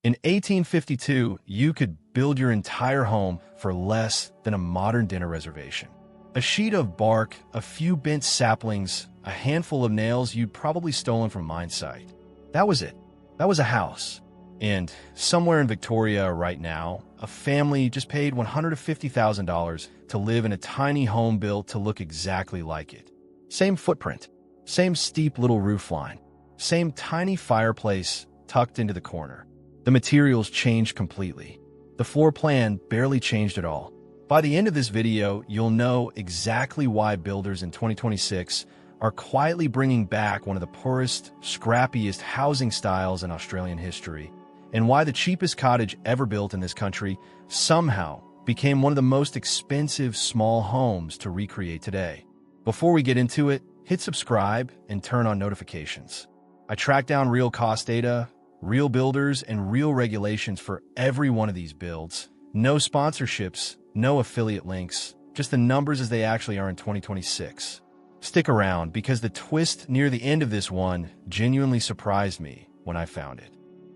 In 1852, you could build your entire home for less than a modern dinner reservation. A sheet of bark, a few bent saplings, a handful of nails you'd probably stolen from mine site. That was it. That was a house. And somewhere in Victoria right now, a family just paid $150,000 to live in a tiny home built to look exactly like it. Same footprint, same steep little roofline, same tiny fireplace tucked into the corner. The materials changed completely. The floor plan barely changed at all. By the end of this video, you'll know exactly why builders in 2026 are quietly bringing back one of the poorest, scrappiest housing styles in Australian history, and why the cheapest cottage ever built in this country somehow became one of the most expensive small homes to recreate today. Before we get into it, hit subscribe and turn on notifications. I tracked down real cost data, real builders, and real regulations for every one of these builds. No sponsorships, no affiliate links, just the numbers as they actually are in 2026. Stick around, because the twist near the end of this one genuinely surprised me when I found it.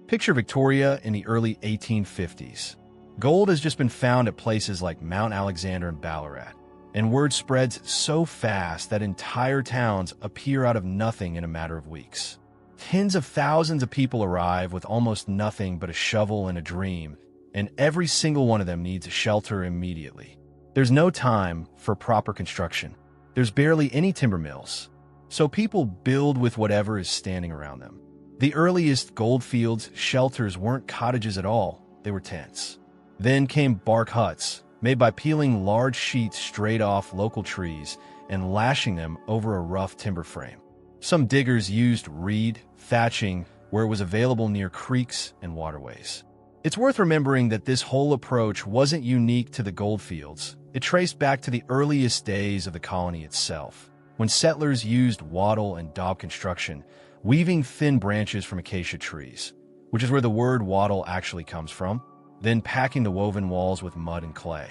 Picture Victoria in the early 1850s. Gold has just been found at places like Mount Alexander and Ballarat, and word spreads so fast that entire towns appear out of nothing in a matter of weeks. Tens of thousands of people arrive with almost nothing but a shovel and a dream, and every single one of them needs a shelter immediately. There's no time for proper construction. There's barely any timber mills, so people build with whatever is standing around them. The earliest Goldfields shelters weren't cottages at all, they were tents. Then came bark huts, made by peeling large sheets straight off local trees and lashing them over a rough timber frame. Some diggers used reed thatching where it was available near creeks and waterways. It's worth remembering that this whole approach wasn't unique to the Goldfields. It traced back to the earliest days of the colony itself, when settlers used wattle and daub construction, weaving thin branches from acacia trees, which is where the word wattle actually comes from, then packing the woven walls with mud and clay.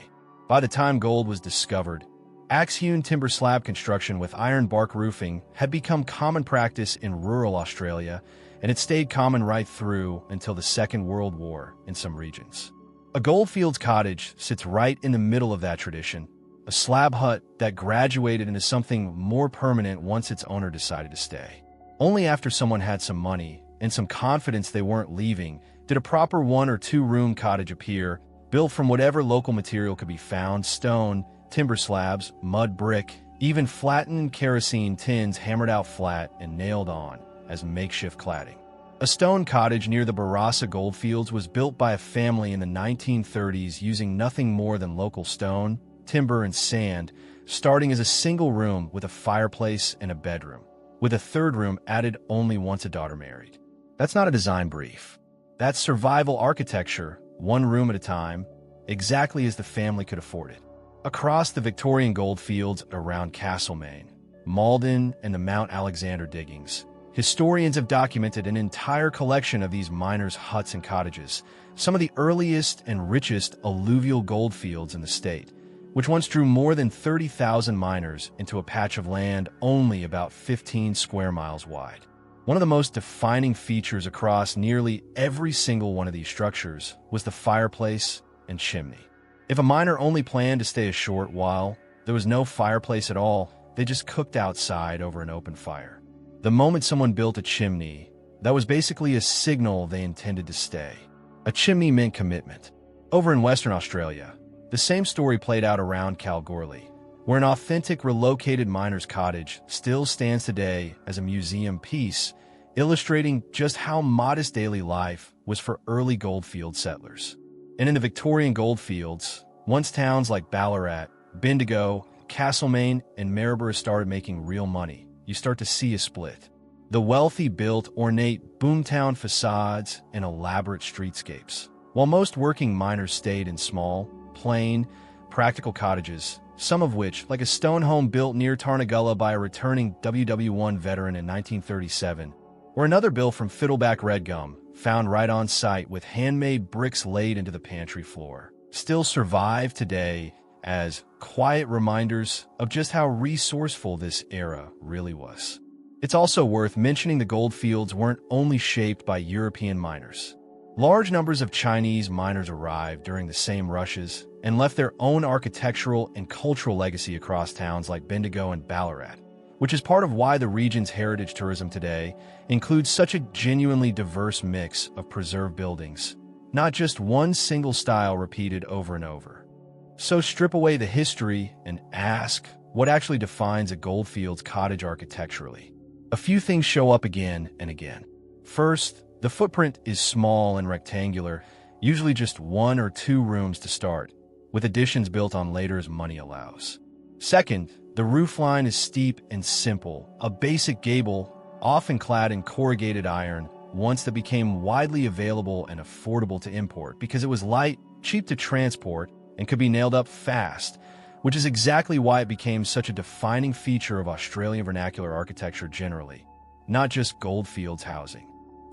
By the time gold was discovered, axe-hewn timber slab construction with iron bark roofing had become common practice in rural Australia, and it stayed common right through until the Second World War in some regions. A Goldfields cottage sits right in the middle of that tradition, a slab hut that graduated into something more permanent once its owner decided to stay. Only after someone had some money and some confidence they weren't leaving did a proper 1 or 2 room cottage appear, built from whatever local material could be found: stone, timber slabs, mud brick, even flattened kerosene tins hammered out flat and nailed on as makeshift cladding. A stone cottage near the Barossa Goldfields was built by a family in the 1930s using nothing more than local stone, timber, and sand, starting as a single room with a fireplace and a bedroom, with a third room added only once a daughter married. That's not a design brief. That's survival architecture, 1 room at a time, exactly as the family could afford it. Across the Victorian Goldfields around Castlemaine, Malden, and the Mount Alexander diggings, historians have documented an entire collection of these miners' huts and cottages, some of the earliest and richest alluvial goldfields in the state, which once drew more than 30,000 miners into a patch of land only about 15 square miles wide. One of the most defining features across nearly every single one of these structures was the fireplace and chimney. If a miner only planned to stay a short while, there was no fireplace at all. They just cooked outside over an open fire. The moment someone built a chimney, that was basically a signal they intended to stay. A chimney meant commitment. Over in Western Australia, the same story played out around Kalgoorlie, where an authentic relocated miner's cottage still stands today as a museum piece, illustrating just how modest daily life was for early goldfield settlers. And in the Victorian Goldfields, once towns like Ballarat, Bendigo, Castlemaine, and Maryborough started making real money, you start to see a split. The wealthy built ornate boomtown facades and elaborate streetscapes, while most working miners stayed in small, plain, practical cottages, some of which, like a stone home built near Tarnagulla by a returning WW1 veteran in 1937, or another built from Fiddleback Red Gum, found right on site with handmade bricks laid into the pantry floor, still survive today as quiet reminders of just how resourceful this era really was. It's also worth mentioning the Goldfields weren't only shaped by European miners. Large numbers of Chinese miners arrived during the same rushes and left their own architectural and cultural legacy across towns like Bendigo and Ballarat, which is part of why the region's heritage tourism today includes such a genuinely diverse mix of preserved buildings, not just one single style repeated over and over. So strip away the history and ask what actually defines a Goldfields cottage architecturally. A few things show up again and again. First, the footprint is small and rectangular, usually just 1 or 2 rooms to start, with additions built on later as money allows. Second, the roofline is steep and simple, a basic gable, often clad in corrugated iron, once that became widely available and affordable to import because it was light, cheap to transport, and could be nailed up fast, which is exactly why it became such a defining feature of Australian vernacular architecture generally, not just Goldfields housing.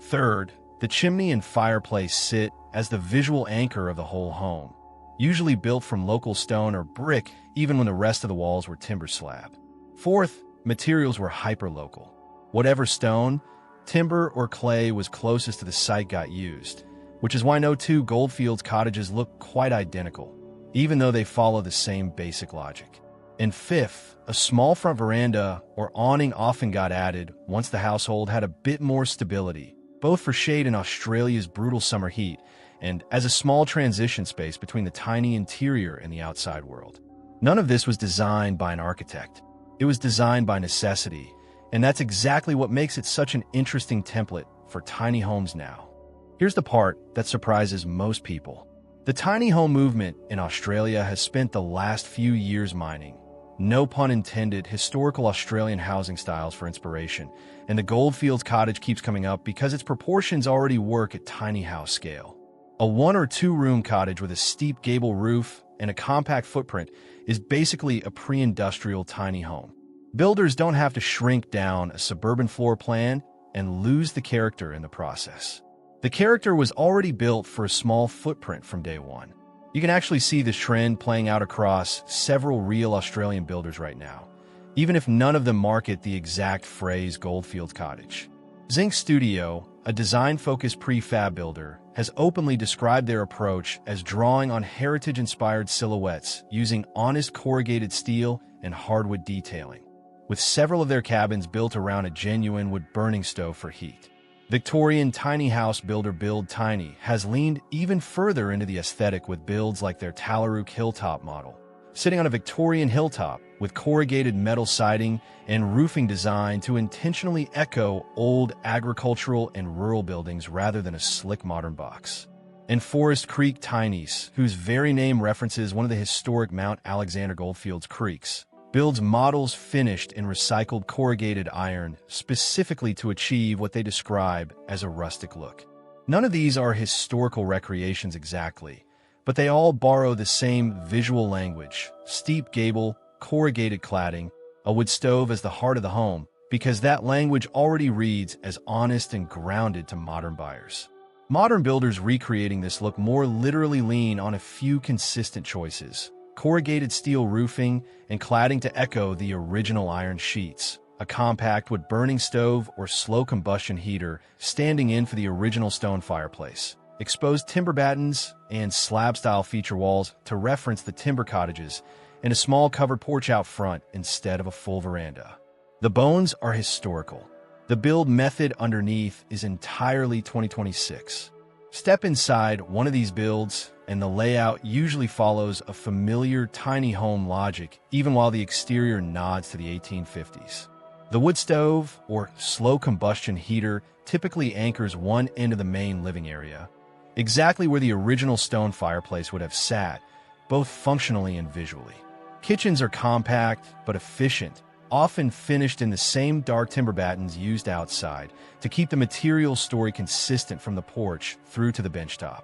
Third, the chimney and fireplace sit as the visual anchor of the whole home, usually built from local stone or brick even when the rest of the walls were timber slab. Fourth, materials were hyper-local. Whatever stone, timber, or clay was closest to the site got used, which is why no two Goldfields cottages look quite identical, even though they follow the same basic logic. And fifth, a small front veranda or awning often got added once the household had a bit more stability, both for shade in Australia's brutal summer heat and as a small transition space between the tiny interior and the outside world. None of this was designed by an architect. It was designed by necessity, and that's exactly what makes it such an interesting template for tiny homes now. Here's the part that surprises most people. The tiny home movement in Australia has spent the last few years mining, no pun intended, historical Australian housing styles for inspiration, and the Goldfields cottage keeps coming up because its proportions already work at tiny house scale. A 1 or 2 room cottage with a steep gable roof and a compact footprint is basically a pre-industrial tiny home. Builders don't have to shrink down a suburban floor plan and lose the character in the process. The character was already built for a small footprint from day one. You can actually see this trend playing out across several real Australian builders right now, even if none of them market the exact phrase Goldfields Cottage. Zinc Studio, a design-focused prefab builder, has openly described their approach as drawing on heritage-inspired silhouettes using honest corrugated steel and hardwood detailing, with several of their cabins built around a genuine wood-burning stove for heat. Victorian tiny house builder Build Tiny has leaned even further into the aesthetic with builds like their Tallarook Hilltop model, sitting on a Victorian hilltop with corrugated metal siding and roofing designed to intentionally echo old agricultural and rural buildings rather than a slick modern box. And Forest Creek Tinies, whose very name references one of the historic Mount Alexander Goldfields creeks, builds models finished in recycled corrugated iron specifically to achieve what they describe as a rustic look. None of these are historical recreations exactly, but they all borrow the same visual language: steep gable, corrugated cladding, a wood stove as the heart of the home, because that language already reads as honest and grounded to modern buyers. Modern builders recreating this look more literally lean on a few consistent choices: corrugated steel roofing and cladding to echo the original iron sheets, a compact wood-burning stove or slow combustion heater standing in for the original stone fireplace, exposed timber battens and slab-style feature walls to reference the timber cottages, and a small covered porch out front instead of a full veranda. The bones are historical. The build method underneath is entirely 2026. Step inside one of these builds, and the layout usually follows a familiar tiny home logic, even while the exterior nods to the 1850s. The wood stove, or slow combustion heater, typically anchors one end of the main living area, exactly where the original stone fireplace would have sat, both functionally and visually. Kitchens are compact but efficient, often finished in the same dark timber battens used outside to keep the material story consistent from the porch through to the benchtop.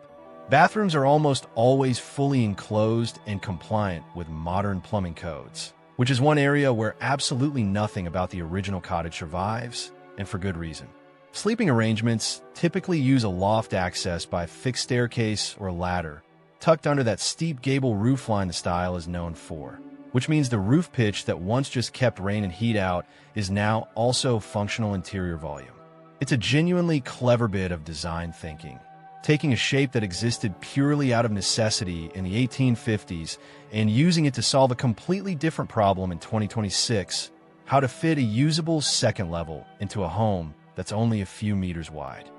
Bathrooms are almost always fully enclosed and compliant with modern plumbing codes, which is one area where absolutely nothing about the original cottage survives, and for good reason. Sleeping arrangements typically use a loft access by a fixed staircase or ladder, tucked under that steep gable roofline the style is known for, which means the roof pitch that once just kept rain and heat out is now also functional interior volume. It's a genuinely clever bit of design thinking. taking a shape that existed purely out of necessity in the 1850s and using it to solve a completely different problem in 2026: how to fit a usable second level into a home that's only a few meters wide.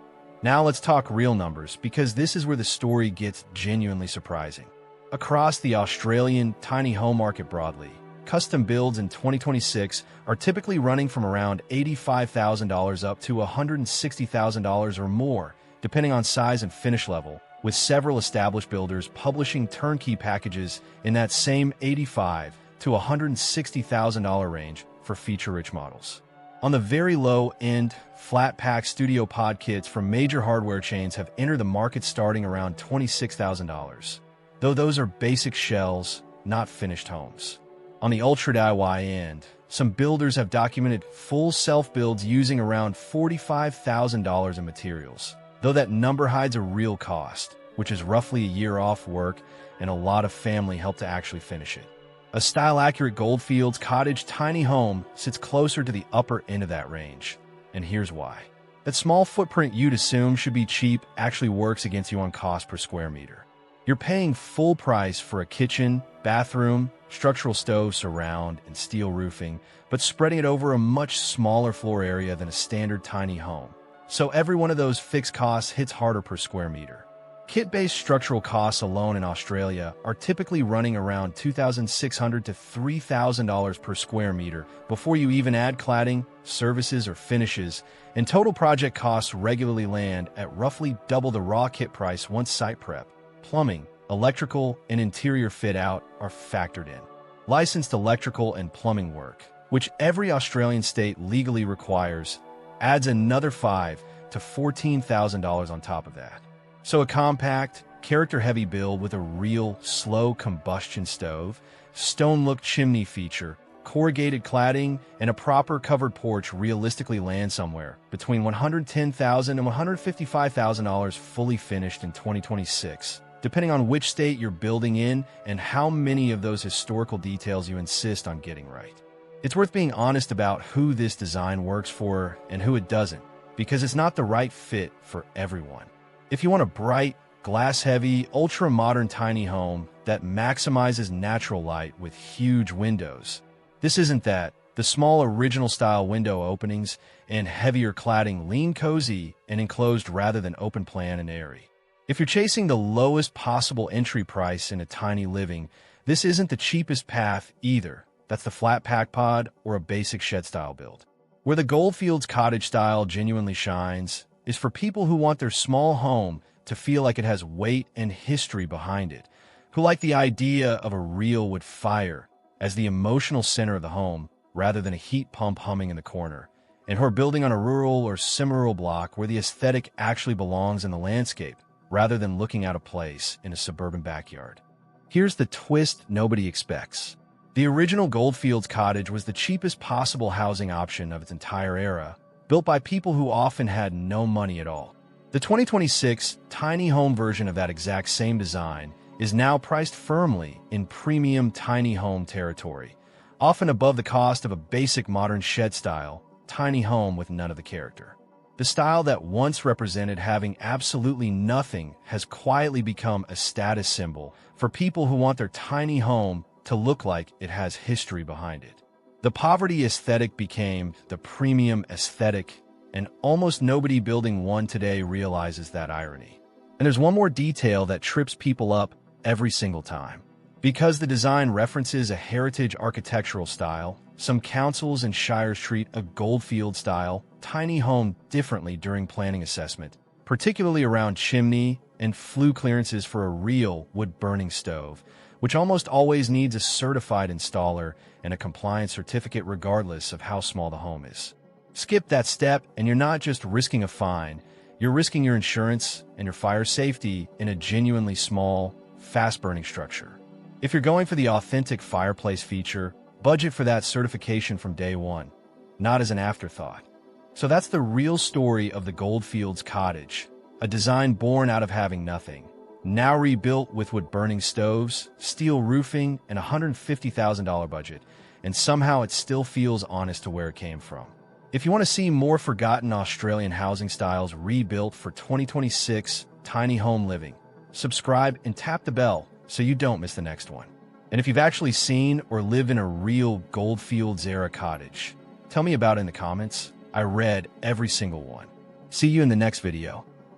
Now let's talk real numbers, because this is where the story gets genuinely surprising. Across the Australian tiny home market broadly, custom builds in 2026 are typically running from around $85,000 up to $160,000 or more, depending on size and finish level, with several established builders publishing turnkey packages in that same $85,000 to $160,000 range for feature-rich models. On the very low end, flat-pack studio pod kits from major hardware chains have entered the market starting around $26,000, though those are basic shells, not finished homes. On the ultra DIY end, some builders have documented full self-builds using around $45,000 in materials, though that number hides a real cost, which is roughly a year off work and a lot of family help to actually finish it. A style-accurate Goldfields Cottage tiny home sits closer to the upper end of that range, and here's why. That small footprint you'd assume should be cheap actually works against you on cost per square meter. You're paying full price for a kitchen, bathroom, structural stove surround, and steel roofing, but spreading it over a much smaller floor area than a standard tiny home. So every one of those fixed costs hits harder per square meter. Kit-based structural costs alone in Australia are typically running around $2,600 to $3,000 per square meter before you even add cladding, services, or finishes, and total project costs regularly land at roughly double the raw kit price once site prep, plumbing, electrical, and interior fit-out are factored in. Licensed electrical and plumbing work, which every Australian state legally requires, adds another $5,000 to $14,000 on top of that. So a compact, character-heavy build with a real slow combustion stove, stone-look chimney feature, corrugated cladding, and a proper covered porch realistically land somewhere between $110,000 and $155,000 fully finished in 2026, depending on which state you're building in and how many of those historical details you insist on getting right. It's worth being honest about who this design works for and who it doesn't, because it's not the right fit for everyone. If you want a bright, glass-heavy, ultra-modern tiny home that maximizes natural light with huge windows, this isn't that. The small original-style window openings and heavier cladding lean cozy and enclosed rather than open-plan and airy. If you're chasing the lowest possible entry price in a tiny living, this isn't the cheapest path either. That's the flat-pack pod or a basic shed-style build. Where the Goldfields Cottage style genuinely shines is for people who want their small home to feel like it has weight and history behind it, who like the idea of a real wood fire as the emotional center of the home rather than a heat pump humming in the corner, and who are building on a rural or semi-rural block where the aesthetic actually belongs in the landscape rather than looking out of place in a suburban backyard. Here's the twist nobody expects. The original Goldfields Cottage was the cheapest possible housing option of its entire era, built by people who often had no money at all. The 2026 tiny home version of that exact same design is now priced firmly in premium tiny home territory, often above the cost of a basic modern shed-style tiny home with none of the character. The style that once represented having absolutely nothing has quietly become a status symbol for people who want their tiny home to look like it has history behind it. The poverty aesthetic became the premium aesthetic, and almost nobody building one today realizes that irony. And there's one more detail that trips people up every single time. Because the design references a heritage architectural style, some councils and shires treat a Goldfield-style tiny home differently during planning assessment, particularly around chimney and flue clearances for a real wood-burning stove, which almost always needs a certified installer and a compliance certificate regardless of how small the home is. Skip that step and you're not just risking a fine, you're risking your insurance and your fire safety in a genuinely small, fast-burning structure. If you're going for the authentic fireplace feature, budget for that certification from day one, not as an afterthought. So that's the real story of the Goldfields Cottage, a design born out of having nothing, now rebuilt with wood-burning stoves, steel roofing, and a $150,000 budget, and somehow it still feels honest to where it came from. If you want to see more forgotten Australian housing styles rebuilt for 2026 tiny home living. Subscribe and tap the bell so you don't miss the next one. And if you've actually seen or live in a real Goldfields era cottage, tell me about it in the comments. I read every single one. See you in the next video.